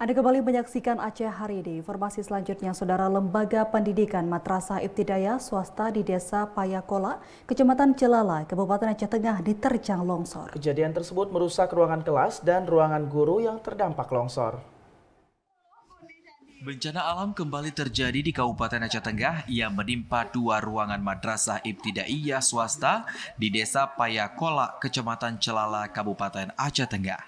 Anda kembali menyaksikan Aceh hari ini. Informasi selanjutnya, Saudara, Lembaga Pendidikan Madrasah Ibtidaiyah swasta di Desa Payakola, Kecamatan Celala, Kabupaten Aceh Tengah diterjang longsor. Kejadian tersebut merusak ruangan kelas dan ruangan guru yang terdampak longsor. Bencana alam kembali terjadi di Kabupaten Aceh Tengah yang menimpa dua ruangan madrasah ibtidaiyah swasta di Desa Payakola, Kecamatan Celala, Kabupaten Aceh Tengah.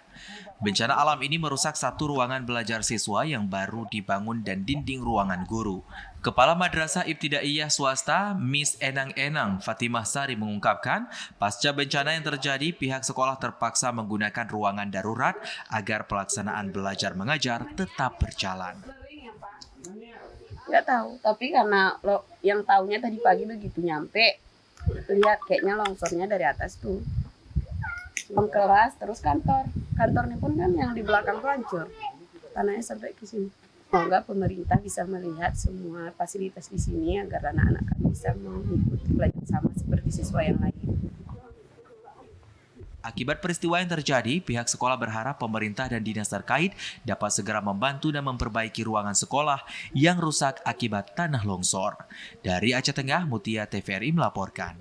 Bencana alam ini merusak satu ruangan belajar siswa yang baru dibangun dan dinding ruangan guru. Kepala Madrasah Ibtidaiyah Swasta, Miss Enang-Enang Fatimah Sari mengungkapkan, pasca bencana yang terjadi, pihak sekolah terpaksa menggunakan ruangan darurat agar pelaksanaan belajar mengajar tetap berjalan. Nggak tahu, tapi karena yang tahunya tadi pagi begitu nyampe, lihat kayaknya longsornya dari atas tuh. Ruang kelas, terus kantor. Kantornya pun kan yang di belakang tuh hancur. Tanahnya sampai ke sini. Semoga pemerintah bisa melihat semua fasilitas di sini agar anak-anak kami bisa mengikuti belajar sama seperti siswa yang lain. Akibat peristiwa yang terjadi, pihak sekolah berharap pemerintah dan dinas terkait dapat segera membantu dan memperbaiki ruangan sekolah yang rusak akibat tanah longsor. Dari Aceh Tengah, Mutia TVRI melaporkan.